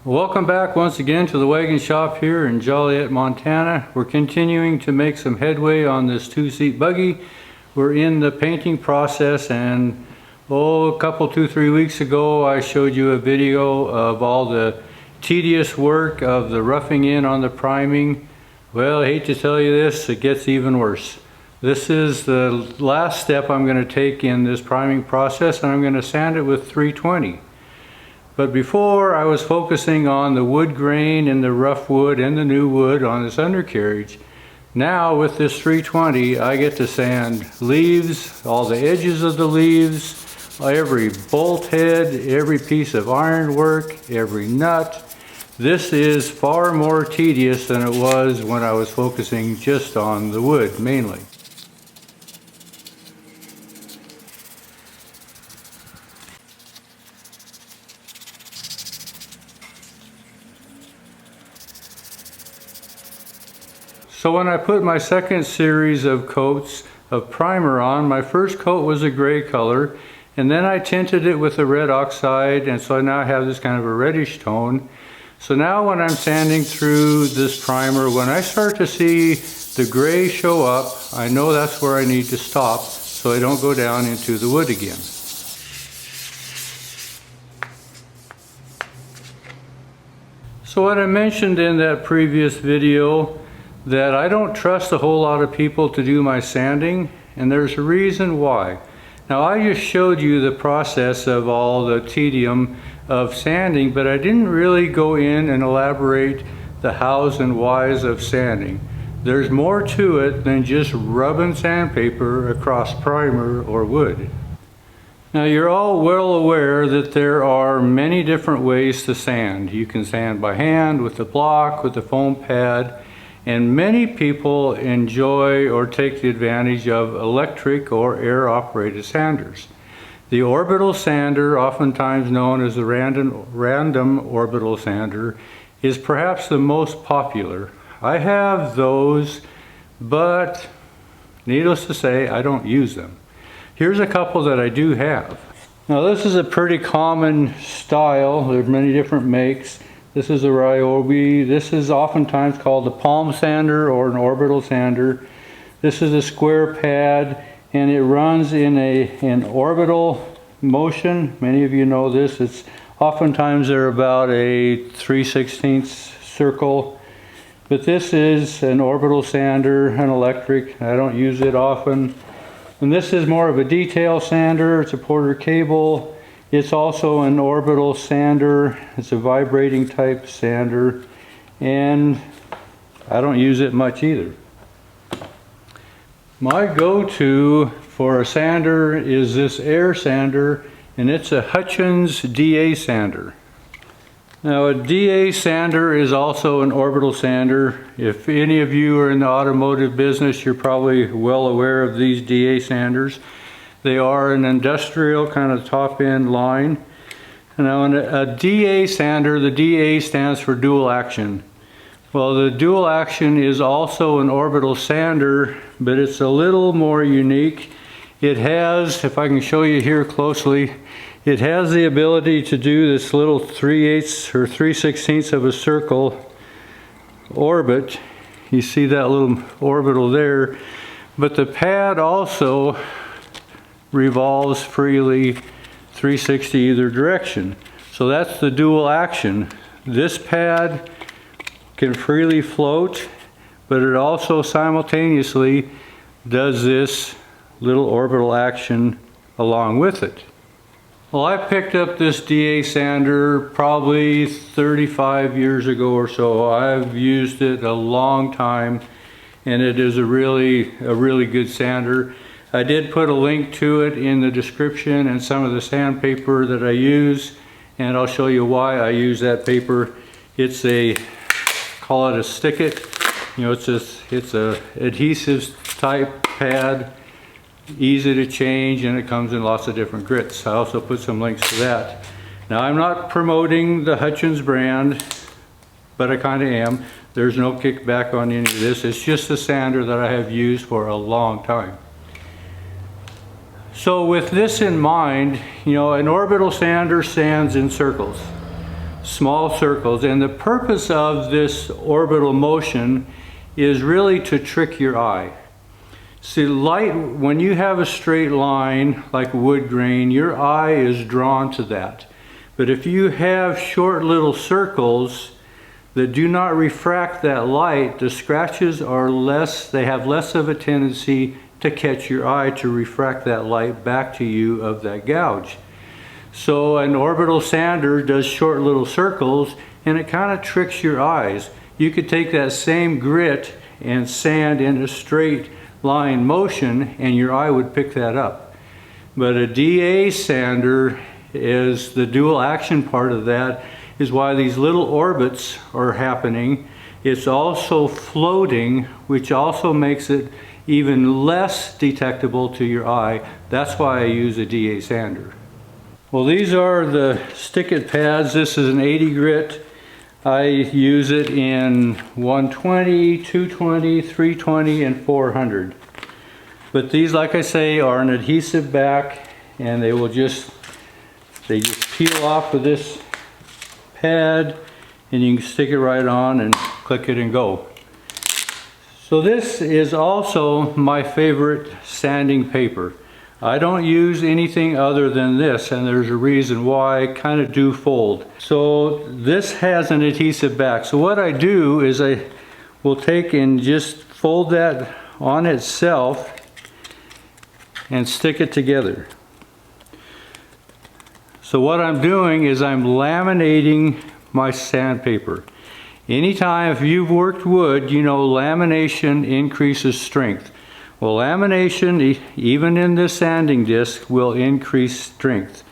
Welcome back once again to the Wagon Shop here in Joliet, Montana. We're continuing to make some headway on this two-seat buggy. We're in the painting process, and a couple, 2-3 weeks ago I showed you a video of all the tedious work of the roughing in on the priming. Well, I hate to tell you this, it gets even worse. This is the last step I'm going to take in this priming process, and I'm going to sand it with 320. But before, I was focusing on the wood grain and the rough wood and the new wood on this undercarriage. Now with this 320, I get to sand leaves, all the edges of the leaves, every bolt head, every piece of ironwork, every nut. This is far more tedious than it was when I was focusing just on the wood mainly. So when I put my second series of coats of primer on, my first coat was a gray color, and then I tinted it with a red oxide, and so I now have this kind of a reddish tone. So now when I'm sanding through this primer, when I start to see the gray show up, I know that's where I need to stop so I don't go down into the wood again. So what I mentioned in that previous video, that I don't trust a whole lot of people to do my sanding, and there's a reason why. Now I just showed you the process of all the tedium of sanding, but I didn't really go in and elaborate the hows and whys of sanding. There's more to it than just rubbing sandpaper across primer or wood. Now you're all well aware that there are many different ways to sand. You can sand by hand, with the block, with the foam pad, and many people enjoy or take the advantage of electric or air-operated sanders. The orbital sander, oftentimes known as the random orbital sander, is perhaps the most popular. I have those, but needless to say, I don't use them. Here's a couple that I do have. Now this is a pretty common style. There's many different makes. This is a Ryobi. This is oftentimes called a palm sander or an orbital sander. This is a square pad, and it runs in an orbital motion. Many of you know this. It's oftentimes they're about a 3/16 circle. But this is an orbital sander, an electric. I don't use it often. And this is more of a detail sander. It's a Porter cable. It's also an orbital sander. It's a vibrating type sander, and I don't use it much either. My go-to for a sander is this air sander, and it's a Hutchins DA sander. Now a DA sander is also an orbital sander. If any of you are in the automotive business, you're probably well aware of these DA sanders. They are an industrial kind of top end line. Now in a DA sander, the DA stands for dual action. Well, the dual action is also an orbital sander, but it's a little more unique. It has, if I can show you here closely, it has the ability to do this little 3/8 or 3/16 of a circle orbit. You see that little orbital there, but the pad also revolves freely 360 either direction. So that's the dual action. This pad can freely float, but it also simultaneously does this little orbital action along with it. Well, I picked up this DA sander probably 35 years ago or so. I've used it a long time, and it is a really good sander. I did put a link to it in the description and some of the sandpaper that I use, and I'll show you why I use that paper. It's call it a stick-it. You know, it's a adhesive type pad, easy to change, and it comes in lots of different grits. I also put some links to that. Now I'm not promoting the Hutchins brand, but I kind of am. There's no kickback on any of this. It's just a sander that I have used for a long time. So with this in mind, you know, an orbital sander sands in circles. small circles. And the purpose of this orbital motion is really to trick your eye. See, light, when you have a straight line like wood grain, your eye is drawn to that. But if you have short little circles that do not refract that light, the scratches are less, they have less of a tendency to catch your eye, to refract that light back to you of that gouge. So an orbital sander does short little circles, and it kind of tricks your eyes. You could take that same grit and sand in a straight line motion, and your eye would pick that up. But a DA sander is the dual action part of that, is why these little orbits are happening. It's also floating, which also makes it even less detectable to your eye. That's why I use a DA sander. Well, these are the stick-it pads. This is an 80 grit. I use it in 120, 220, 320, and 400. But these, like I say, are an adhesive back, and they just peel off of this pad, and you can stick it right on and click it and go. So this is also my favorite sanding paper. I don't use anything other than this, and there's a reason why. I kind of do fold. So this has an adhesive back. So what I do is I will take and just fold that on itself and stick it together. So what I'm doing is I'm laminating my sandpaper. Anytime, if you've worked wood, you know lamination increases strength. Well, lamination, even in this sanding disc, will increase strength.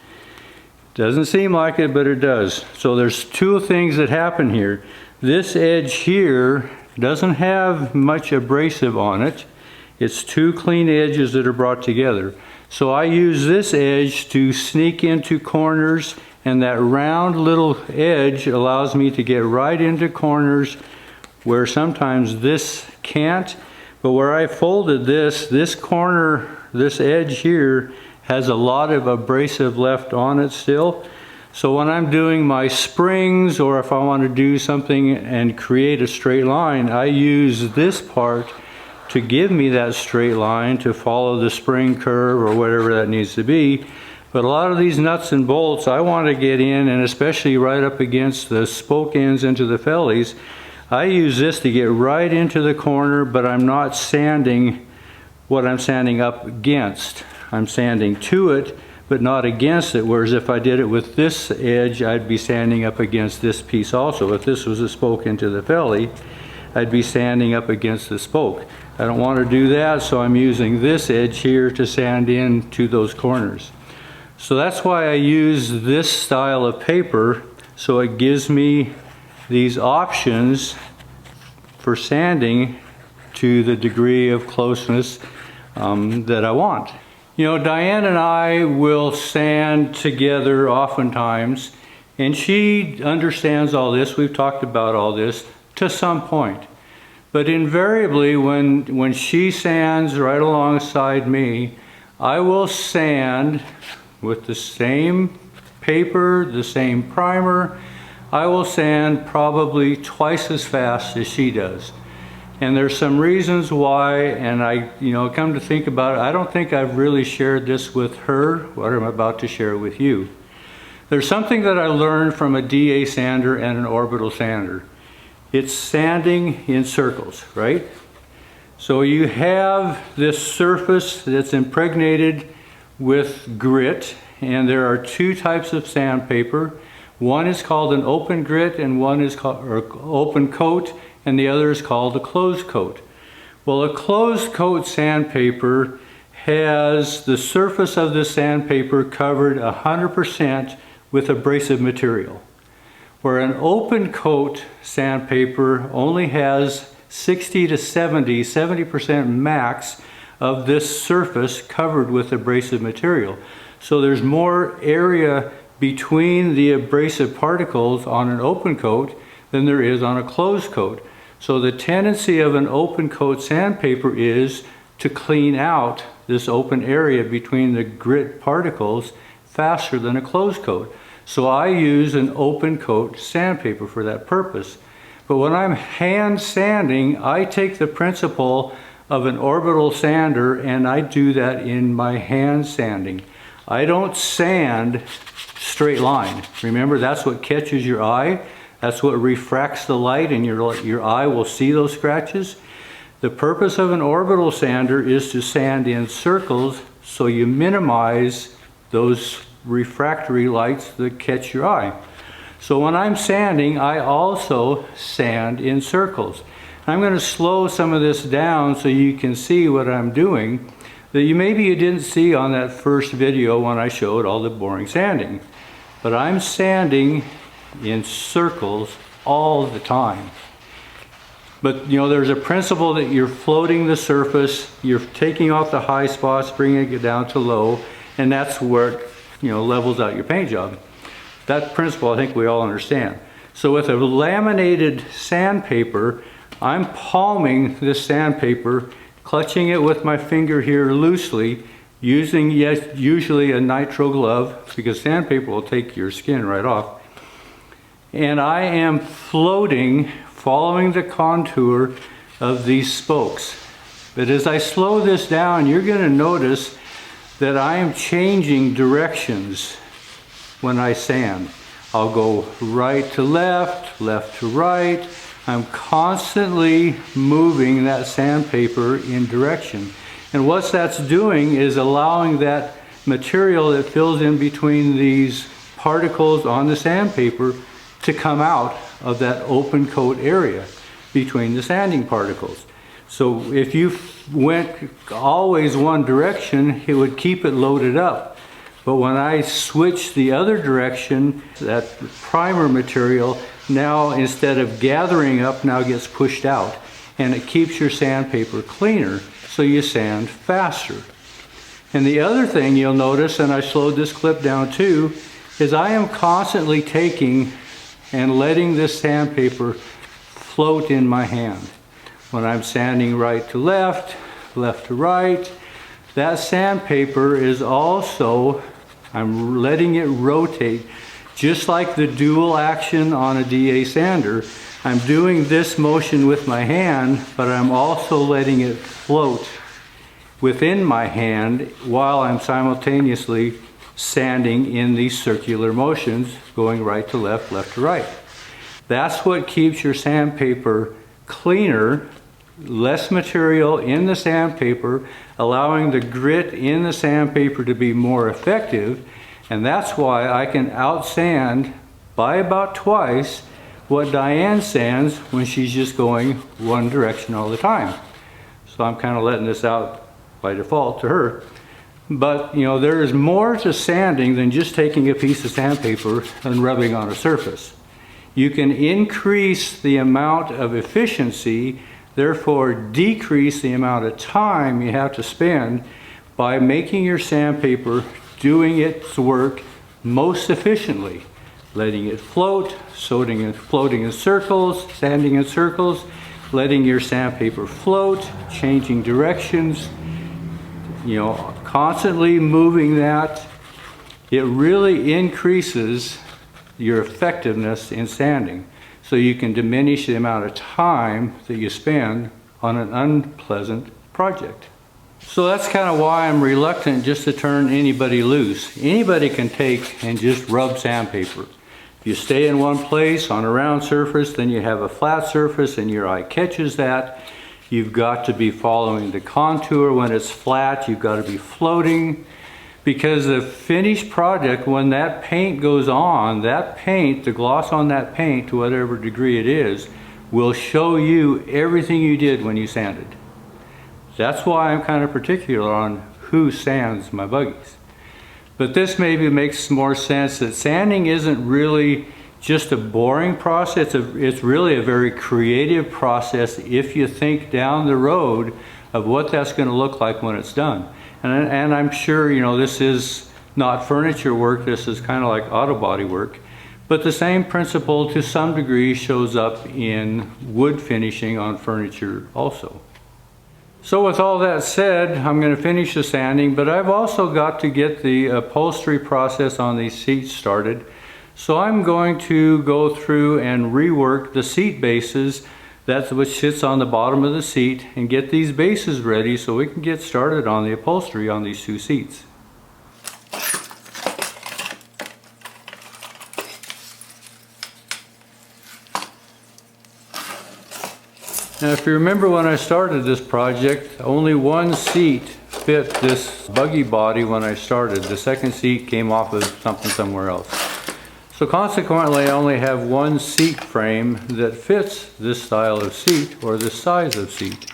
Doesn't seem like it, but it does. So there's two things that happen here. This edge here doesn't have much abrasive on it. It's two clean edges that are brought together. So I use this edge to sneak into corners, and that round little edge allows me to get right into corners where sometimes this can't. But where I folded this corner, this edge here, has a lot of abrasive left on it still. So when I'm doing my springs, or if I want to do something and create a straight line, I use this part to give me that straight line to follow the spring curve or whatever that needs to be. But a lot of these nuts and bolts I want to get in, and especially right up against the spoke ends into the fellies, I use this to get right into the corner, but I'm not sanding what I'm sanding up against. I'm sanding to it, but not against it, whereas if I did it with this edge, I'd be sanding up against this piece also. If this was a spoke into the felly, I'd be sanding up against the spoke. I don't want to do that, so I'm using this edge here to sand in to those corners. So that's why I use this style of paper, so it gives me these options for sanding to the degree of closeness that I want. You know, Diane and I will sand together oftentimes, and she understands all this. We've talked about all this to some point. But invariably, when she sands right alongside me, I will sand with the same paper, the same primer. I will sand probably twice as fast as she does. And there's some reasons why, and I, come to think about it, I don't think I've really shared this with her, what I'm about to share with you. There's something that I learned from a DA sander and an orbital sander. It's sanding in circles, right? So you have this surface that's impregnated with grit, and there are two types of sandpaper. One is called an open grit, and one is called open coat, and the other is called a closed coat. Well, a closed coat sandpaper has the surface of the sandpaper covered 100% with abrasive material, where an open coat sandpaper only has 60 to 70% max of this surface covered with abrasive material. So there's more area between the abrasive particles on an open coat than there is on a closed coat. So the tendency of an open coat sandpaper is to clean out this open area between the grit particles faster than a closed coat. So I use an open coat sandpaper for that purpose. But when I'm hand sanding, I take the principle of an orbital sander and I do that in my hand sanding. I don't sand straight line. Remember, that's what catches your eye. That's what refracts the light and your eye will see those scratches. The purpose of an orbital sander is to sand in circles so you minimize those refractory lights that catch your eye. So when I'm sanding, I also sand in circles. I'm going to slow some of this down so you can see what I'm doing that maybe you didn't see on that first video when I showed all the boring sanding. But I'm sanding in circles all the time. But you know, there's a principle that you're floating the surface, you're taking off the high spots, bringing it down to low, and that's where it, you know, levels out your paint job. That principle I think we all understand. So with a laminated sandpaper, I'm palming this sandpaper, clutching it with my finger here loosely, using usually a nitro glove because sandpaper will take your skin right off. And I am floating, following the contour of these spokes. But as I slow this down, you're going to notice that I am changing directions when I sand. I'll go right to left, left to right. I'm constantly moving that sandpaper in direction. And what that's doing is allowing that material that fills in between these particles on the sandpaper to come out of that open coat area between the sanding particles. So if you went always one direction, it would keep it loaded up. But when I switch the other direction, that primer material now, instead of gathering up, now gets pushed out. And it keeps your sandpaper cleaner, so you sand faster. And the other thing you'll notice, and I slowed this clip down too, is I am constantly taking and letting this sandpaper float in my hand. When I'm sanding right to left, left to right, that sandpaper is also, I'm letting it rotate. Just like the dual action on a DA sander, I'm doing this motion with my hand, but I'm also letting it float within my hand while I'm simultaneously sanding in these circular motions, going right to left, left to right. That's what keeps your sandpaper cleaner, less material in the sandpaper, allowing the grit in the sandpaper to be more effective. And that's why I can out-sand by about twice what Diane sands when she's just going one direction all the time. So I'm kind of letting this out by default to her. But you know, there is more to sanding than just taking a piece of sandpaper and rubbing on a surface. You can increase the amount of efficiency, therefore decrease the amount of time you have to spend by making your sandpaper doing its work most efficiently, letting it float, floating in circles, sanding in circles, letting your sandpaper float, changing directions, you know, constantly moving that. It really increases your effectiveness in sanding, so you can diminish the amount of time that you spend on an unpleasant project. So that's kind of why I'm reluctant just to turn anybody loose. Anybody can take and just rub sandpaper. If you stay in one place on a round surface, then you have a flat surface and your eye catches that. You've got to be following the contour. When it's flat, you've got to be floating. Because the finished project, when that paint goes on, that paint, the gloss on that paint, to whatever degree it is, will show you everything you did when you sanded. That's why I'm kind of particular on who sands my buggies. But this maybe makes more sense that sanding isn't really just a boring process. It's really a very creative process if you think down the road of what that's going to look like when it's done. And I'm sure, you know, this is not furniture work, this is kind of like auto body work. But the same principle to some degree shows up in wood finishing on furniture also. So with all that said, I'm going to finish the sanding, but I've also got to get the upholstery process on these seats started. So I'm going to go through and rework the seat bases. That's what sits on the bottom of the seat, and get these bases ready so we can get started on the upholstery on these two seats. Now, if you remember when I started this project, only one seat fit this buggy body when I started. The second seat came off of something somewhere else. So consequently, I only have one seat frame that fits this style of seat or this size of seat.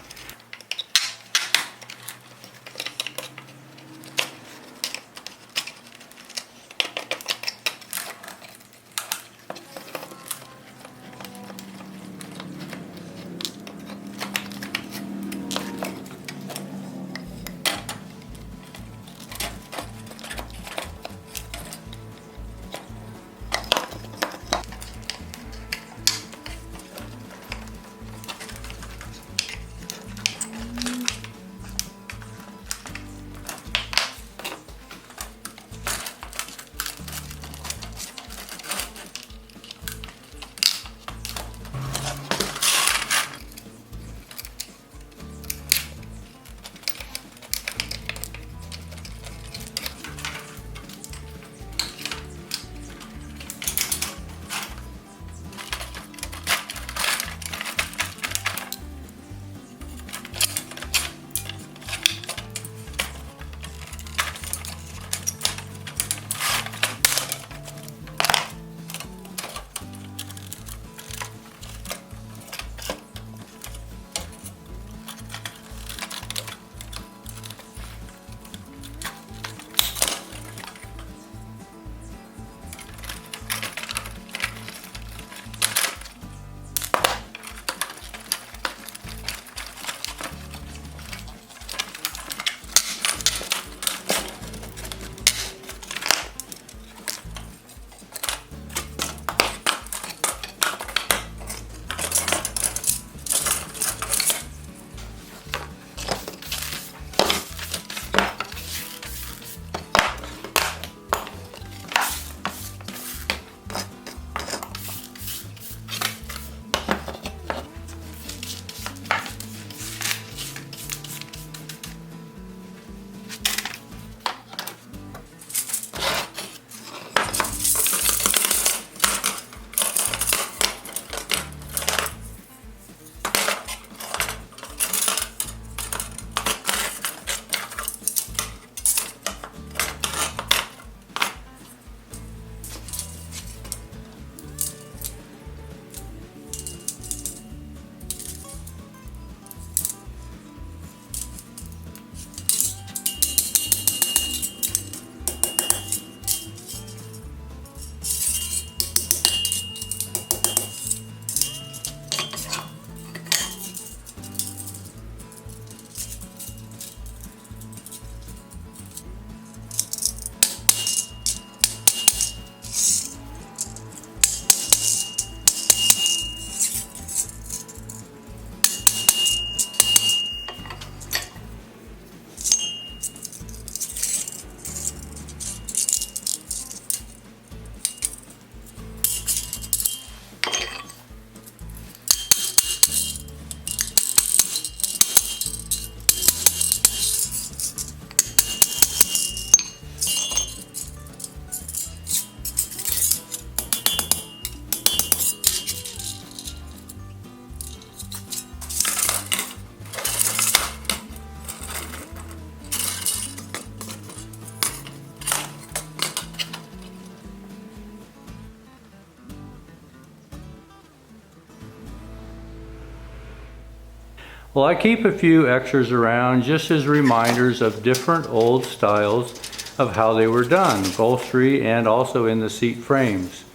Well, I keep a few extras around just as reminders of different old styles of how they were done, upholstery and also in the seat frames.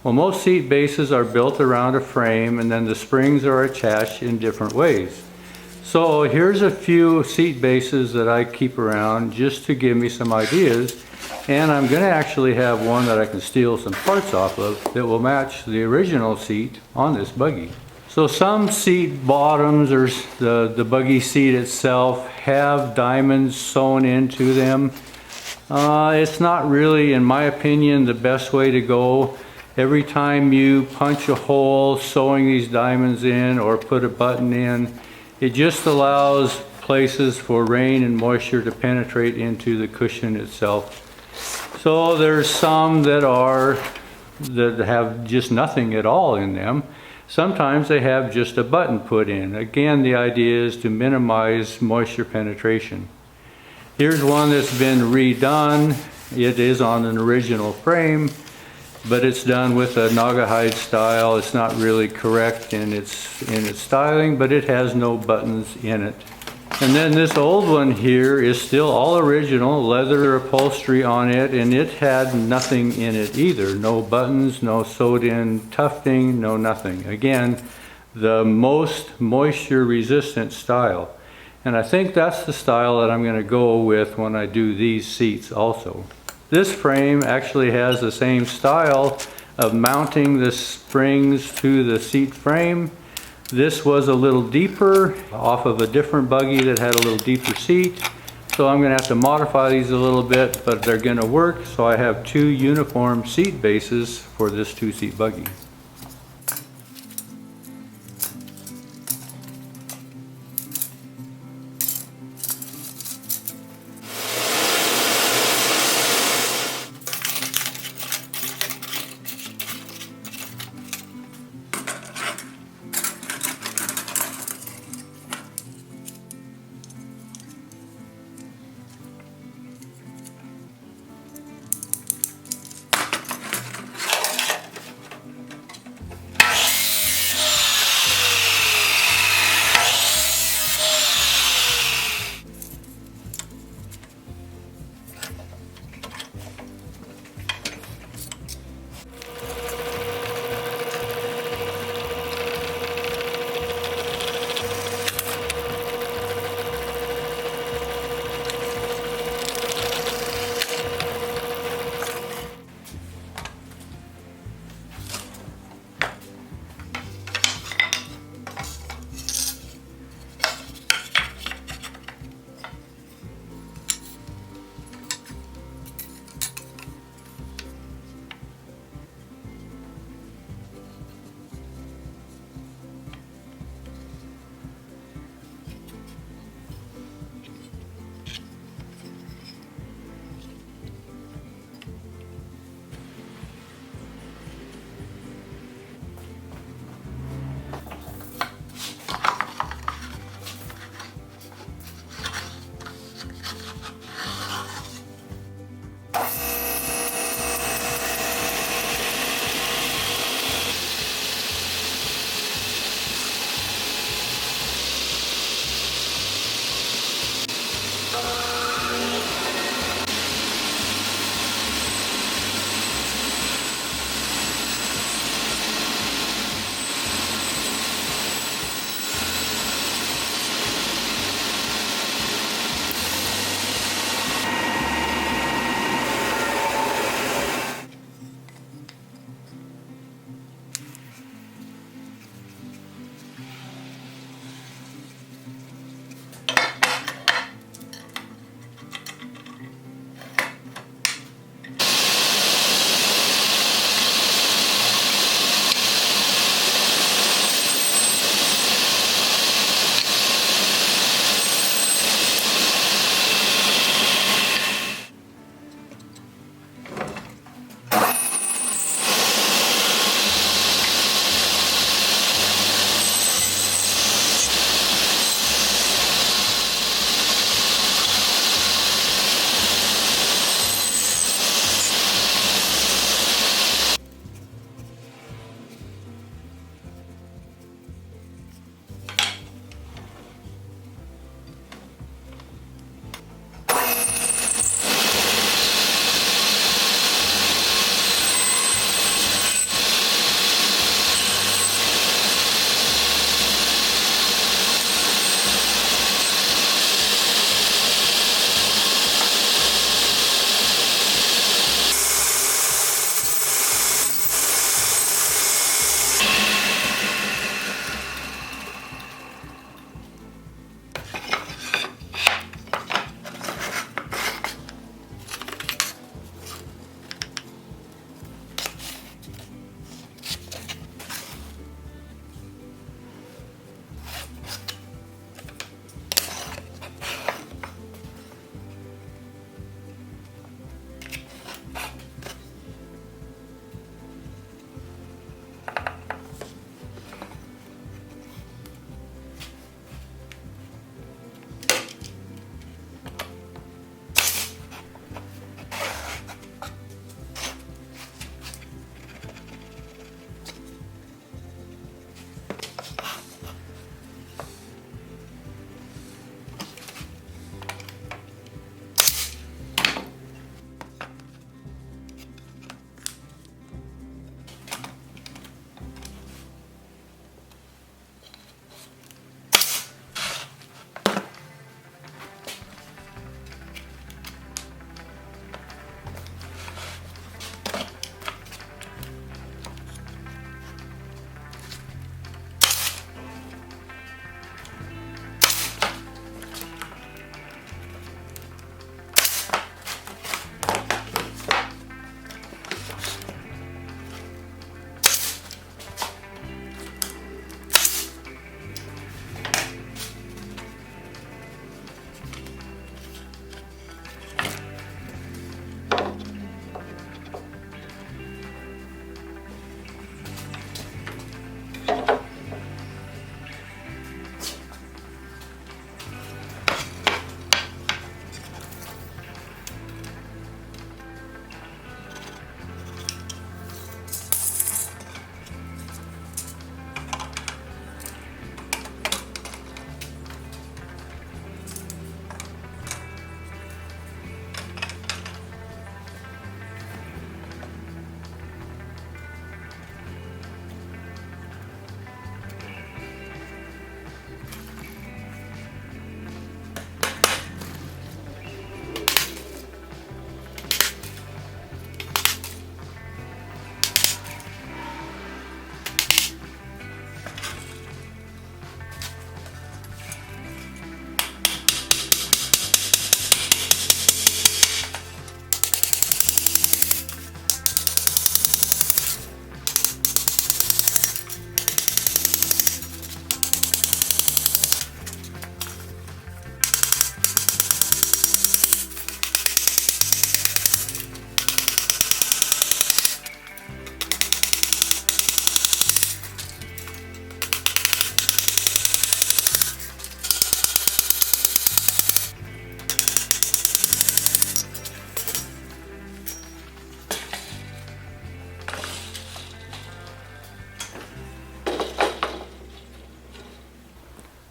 Well, most seat bases are built around a frame and then the springs are attached in different ways. So here's a few seat bases that I keep around just to give me some ideas, and I'm going to actually have one that I can steal some parts off of that will match the original seat on this buggy. So some seat bottoms or the buggy seat itself have diamonds sewn into them. It's not really, in my opinion, the best way to go. every time you punch a hole sewing these diamonds in or put a button in, it just allows places for rain and moisture to penetrate into the cushion itself. So there's some that have just nothing at all in them. Sometimes they have just a button put in. Again, the idea is to minimize moisture penetration. Here's one that's been redone. It is on an original frame, but it's done with a Naugahyde style. It's not really correct in its styling, but it has no buttons in it. And then this old one here is still all original, leather upholstery on it, and it had nothing in it either. No buttons, no sewed in tufting, no nothing. Again, the most moisture resistant style. And I think that's the style that I'm going to go with when I do these seats also. This frame actually has the same style of mounting the springs to the seat frame. This was a little deeper off of a different buggy that had a little deeper seat. So I'm going to have to modify these a little bit, but they're going to work. So I have two uniform seat bases for this two-seat buggy.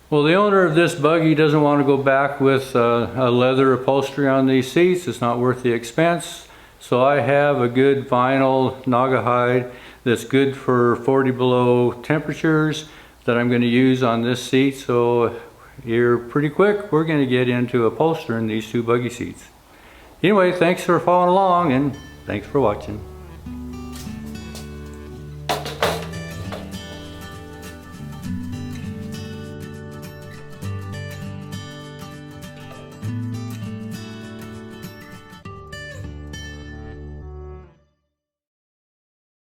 Well, the owner of this buggy doesn't want to go back with a leather upholstery on these seats. It's not worth the expense. So I have a good vinyl Naugahyde that's good for 40 below temperatures that I'm going to use on this seat. So here pretty quick, we're going to get into upholstering these two buggy seats. Anyway, thanks for following along and thanks for watching.